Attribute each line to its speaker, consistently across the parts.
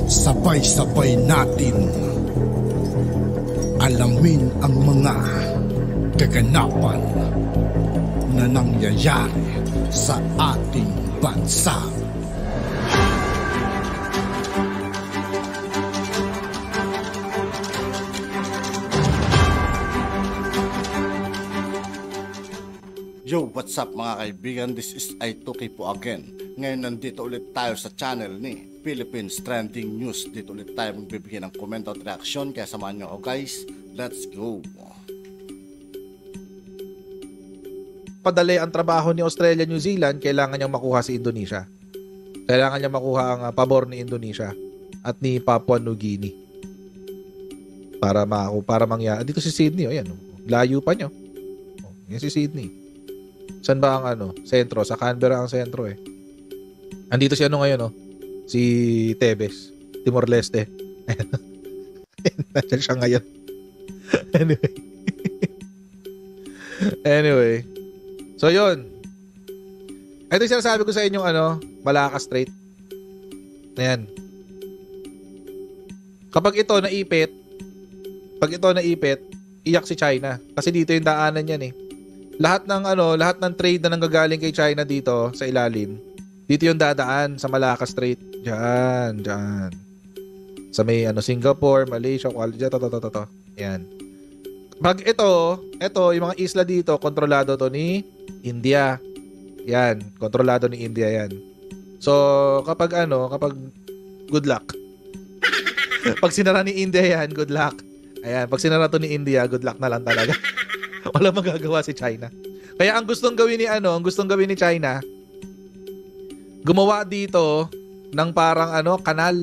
Speaker 1: Sabay-sabay natin alamin ang mga kaganapan na nangyayari sa ating bansa. Yo, what's up mga kaibigan? This is I2K po again. Ngayon nandito ulit tayo sa channel ni Philippines Trending News. Dito ulit tayo magbibigay ng komento at reaksyon. Kaya samahan nyo ako guys. Let's go!
Speaker 2: Padali ang trabaho ni Australia, New Zealand, kailangan niyang makuha si Indonesia. Kailangan niyang makuha ang pabor ni Indonesia at ni Papua New Guinea. Para mangyari. Dito si Sydney, ayan. Layo pa nyo. Yan si Sydney. Saan ba ang sentro? Sa Canberra ang sentro eh. Andito si ngayon si Tebes, Timor-Leste. Nandiyan siya ngayon. Anyway. So yun. Ito yung sinasabi ko sa inyong Malacca Strait. Ayan. Kapag ito naipit, iyak si China. Kasi dito yung daanan yan eh. Lahat ng trade na nanggagaling kay China dito sa ilalim, dito yung dadaan sa Malacca Strait. Diyan. Sa may Singapore, Malaysia, Kuala, to. Yan. Pag ito, yung mga isla dito, kontrolado to ni India. Yan, kontrolado ni India yan. So, kapag good luck. Pag sinara ni India yan, good luck. Ayan, pag sinara to ni India, good luck na lang talaga. Wala magagawa si China. Kaya ang gustong gawin ni China, gumawa dito ng parang kanal.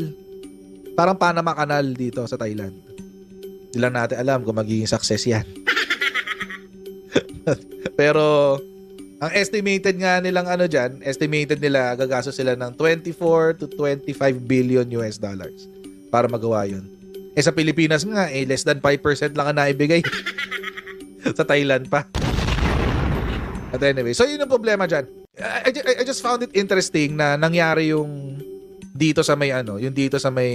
Speaker 2: Parang Panama Canal dito sa Thailand. Hindi lang natin alam kung magiging success yan. Pero ang estimated nga nilang estimated nila gagastos sila ng 24 to 25 billion US dollars para magawa yun. Sa Pilipinas nga less than 5% lang ang naibigay. Sa Thailand pa. At anyway, so yun ang problema dyan. I just found it interesting na nangyari yung dito sa may yung dito sa may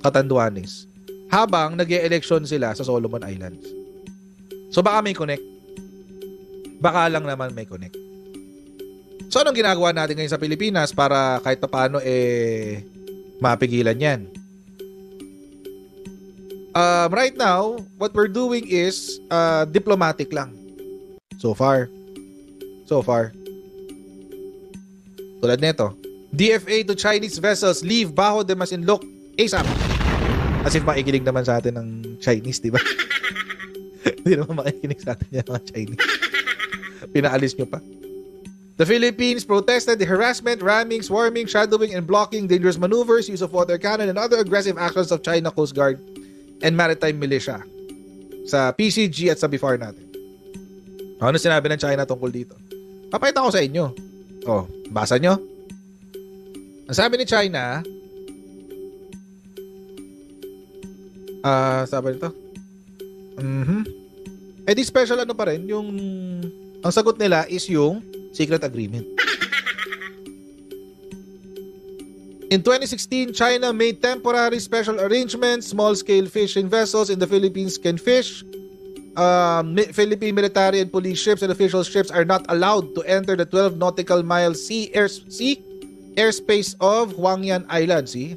Speaker 2: Catanduanes habang nag-e-election sila sa Solomon Islands. So baka may connect. Baka lang naman may connect. So anong ginagawa natin ngayon sa Pilipinas para kahit paano mapigilan yan? Right now, what we're doing is diplomatic lang. So far. Tulad nito. DFA to Chinese vessels leave Bajo de Masinloc ASAP. As if makikinig naman sa atin ng Chinese, di ba? Hindi naman makikinig sa atin yung mga Chinese. Pinaalis nyo pa. The Philippines protested the harassment, ramming, swarming, shadowing, and blocking, dangerous maneuvers, use of water cannon, and other aggressive actions of China Coast Guard and Maritime Militia sa PCG at sa BIFAR natin. Ano sinabi ng China tungkol dito? Papakita ko sa inyo. Basa nyo. Ang sabi ni China, sabi nito, di special pa rin, yung, ang sagot nila is yung secret agreement. In 2016, China made temporary special arrangements. Small-scale fishing vessels in the Philippines can fish. Philippine military and police ships and official ships are not allowed to enter the 12 nautical mile airspace of Huangyan Island. See?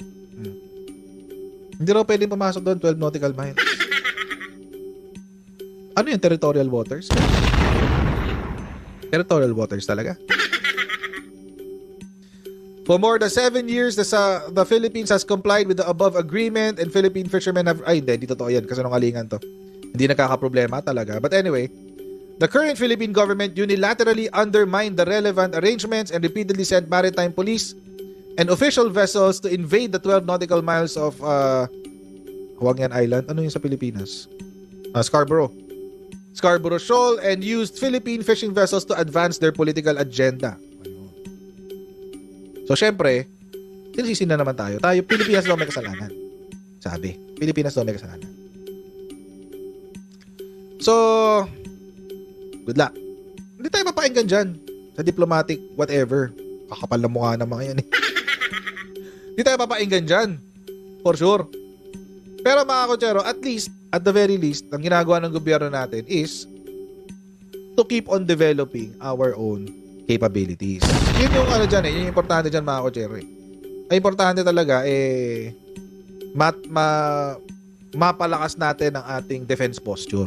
Speaker 2: Hindi raw pwedeng pumasok doon 12 nautical miles. Ano yung territorial waters? Territorial waters talaga. For more than 7 years, the Philippines has complied with the above agreement and Philippine fishermen have... Hindi totoo yan kasi nungalingan to. Hindi nakakaproblema talaga. But anyway, the current Philippine government unilaterally undermined the relevant arrangements and repeatedly sent maritime police and official vessels to invade the 12 nautical miles of Huangyan Island. Ano yun sa Pilipinas? Scarborough Shoal and used Philippine fishing vessels to advance their political agenda. So, syempre, sinisisi na naman tayo. Pilipinas daw may kasalanan. Sabi, Pilipinas daw may kasalanan. So, good luck. Hindi tayo mapainggan dyan sa diplomatic whatever. Kakapal na mukha ng mga yan eh. Hindi tayo papainggan dyan. For sure. Pero mga kotsero, at least, at the very least, ang ginagawa ng gobyerno natin is to keep on developing our own capabilities. Yun yung ano dyan yun yung importante dyan mga kotsero Ang importante talaga mapalakas natin ang ating defense posture.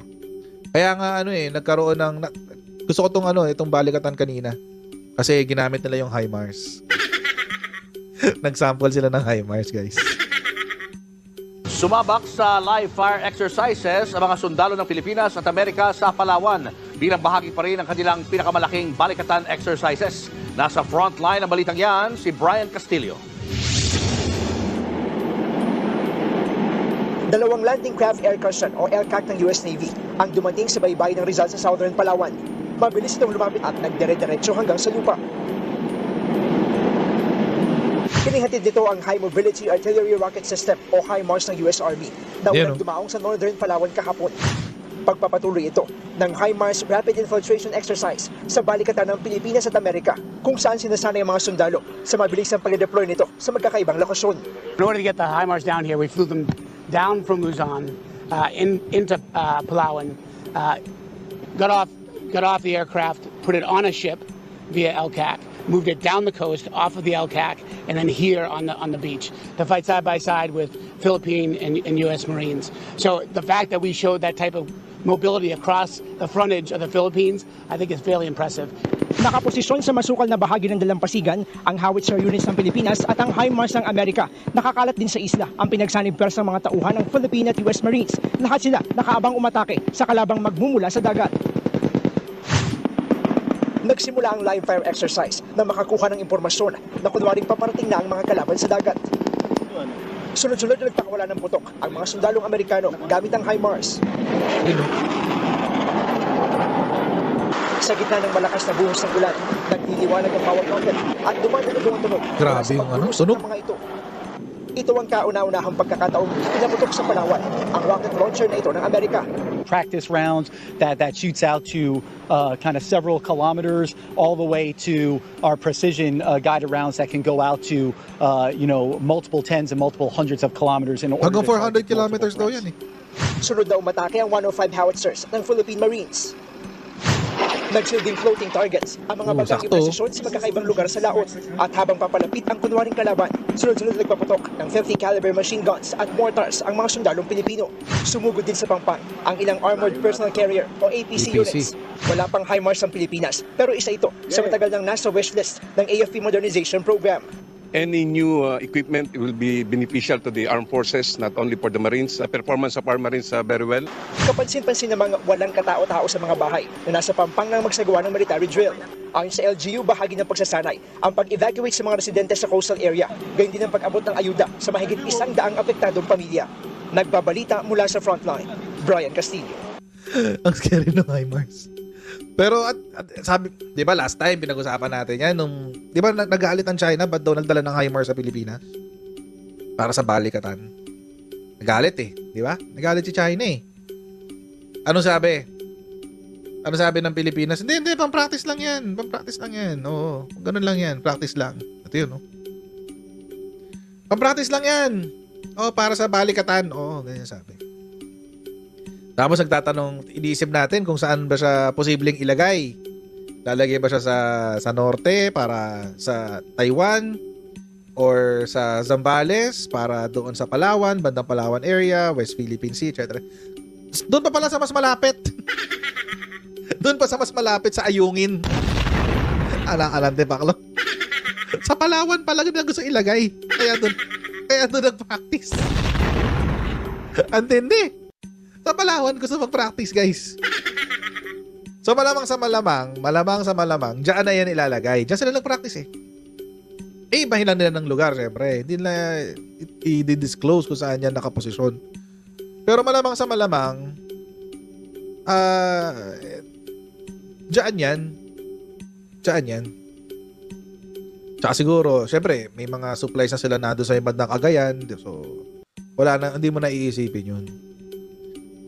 Speaker 2: Kaya nga nagkaroon ng gusto ko itong balikatan kanina kasi ginamit nila yung HIMARS. Nag-sample sila ng HIMARS, guys.
Speaker 3: Sumabak sa live fire exercises ang mga sundalo ng Pilipinas at Amerika sa Palawan bilang bahagi pa rin ng kanilang pinakamalaking balikatan exercises. Nasa frontline ng balitang yan, si Brian Castillo.
Speaker 4: Dalawang landing craft aircraft o LCAC ng US Navy ang dumating sa baybayin ng Rizal sa Southern Palawan. Mabilis itong lumapit at nagdire-diretso hanggang sa lupa. Kinihatid dito ang High Mobility Artillery Rocket System o HIMARS ng US Army na unang dumaong sa Northern Palawan kahapon. Pagpapatuloy ito ng HIMARS Rapid Infiltration Exercise sa balikatan ng Pilipinas at Amerika kung saan sinasanay ang mga sundalo sa mabilisang pag-deploy nito sa magkakaibang lokasyon.
Speaker 5: In order to get the HIMARS down here, we flew them down from Luzon into Palawan, got off the aircraft, put it on a ship via LCAC, moved it down the coast off of the LCAC, and then here on the beach to fight side by side with Philippine and U.S. Marines. So the fact that we showed that type of mobility across the frontage of the Philippines, I think is fairly impressive.
Speaker 4: Nakaposisyon sa masukal na bahagi ng dalampasigan ang howitzer units ng Pilipinas at ang HIMARS ng Amerika. Nakakalat din sa isla ang pinagsanib pwersang mga tauhan ng Philippine at US Marines. Lahat sila nakaabang umatake sa kalabang magmumula sa dagat. Nagsimula ang live fire exercise na makakuha ng impormasyon na kunwaring paparating na ang mga kalaban sa dagat. Sunod-sunod na nagpakawala ng putok ang mga sundalong Amerikano gamit ang HIMARS. Sa gitna ng malakas na buhos ng ulan, nagliliwanag ang bawat rocket at dumadalo ang tunog.
Speaker 2: Grabe yung tunog.
Speaker 4: Ito ang kauna-unahang pagkakataong pinaputok sa Palawan ang rocket launcher na ito ng Amerika.
Speaker 6: Practice rounds that shoots out to kind of several kilometers all the way to our precision guided rounds that can go out to multiple tens and multiple hundreds of kilometers in order
Speaker 2: hanggang
Speaker 6: to
Speaker 2: 400 kilometers daw yan
Speaker 4: Sunod na umatake ang 105 howitzers ng Philippine Marines. Nagsilbing floating targets ang mga bagang impresisyon sa magkakaibang lugar sa laot. At habang papalapit ang kunwaring kalaban, sunod-sunod nagpaputok ng 50 caliber machine guns at mortars ang mga sundalong Pilipino. Sumugod din sa pangpang ang ilang Armored Personnel Carrier o APC units. Wala pang HIMARS ang Pilipinas, pero isa ito sa matagal ng nasa wishlist ng AFP Modernization Program.
Speaker 7: Any new equipment will be beneficial to the armed forces, not only for the Marines. The performance of our Marines very well.
Speaker 4: Kapansin-pansin namang walang katao-tao sa mga bahay na nasa pampang ng magsagawa ng military drill. Ayon sa LGU, bahagi ng pagsasanay ang pag-evacuate sa mga residente sa coastal area, gayon din ang pag-abot ng ayuda sa mahigit 100 apektadong pamilya. Nagbabalita mula sa frontline, Brian Castillo.
Speaker 2: Ang scary ng HIMARS. Pero at sabi, 'di ba last time pinag-usapan natin 'yan nung 'di ba nagalit ang China ba't daw nagdala ng HIMARS sa Pilipinas? Para sa balikatan. Nagalit 'di ba? Nagalit si China Ano sabi? Ano sabi ng Pilipinas? Hindi, pang-practice lang 'yan. Pang-practice lang 'yan. Oo, ganun lang 'yan, practice lang. Ito 'yun, no. Pang-practice lang 'yan. Oh, para sa balikatan. Oo, ganyan sabi. Tapos nagtatanong, iniisip natin kung saan ba siya posibleng ilagay. Lalagay ba siya sa norte para sa Taiwan or sa Zambales para doon sa Palawan, bandang Palawan area, West Philippine Sea, etc. Doon pa pala sa mas malapit. Doon pa sa mas malapit sa Ayungin. Alang-alante baklo. Sa Palawan pala na gusto ilagay. Kaya doon nag-practice. Antindi. Sa Palawan gusto mag-practice, guys. So malamang sa malamang, diyan na yan ilalagay. Diyan sila nag-practice ibahin lang nila ng lugar, syempre. Hindi na i-disclose kung saan yan nakaposisyon. Pero malamang sa malamang, diyan yan. Tsaka siguro, syempre, may mga supplies na sila na doon sa bandang Cagayan. So, hindi mo na iisipin yun.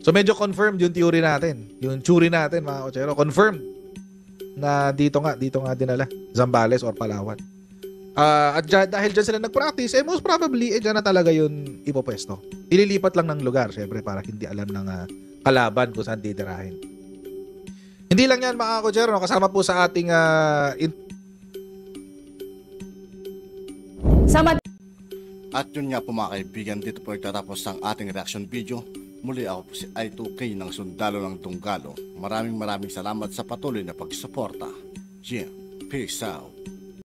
Speaker 2: So medyo confirmed yung theory natin, yung theory natin mga kotsero, confirmed na dito nga dinala, Zambales or Palawan. Dahil dyan sila nag-practice, most probably, dyan na talaga yun ipopwesto. Ililipat lang ng lugar, syempre, para hindi alam ng kalaban kung saan titirahin. Hindi lang yan, mga Kojer, no? Kasama po sa ating
Speaker 1: At yun nga po mga kaibigan, dito po nagtatapos ang ating reaction video. Muli ako po si I2K ng Sundalo ng Tunggalo. Maraming salamat sa patuloy na pagsuporta. Yeah, peace out.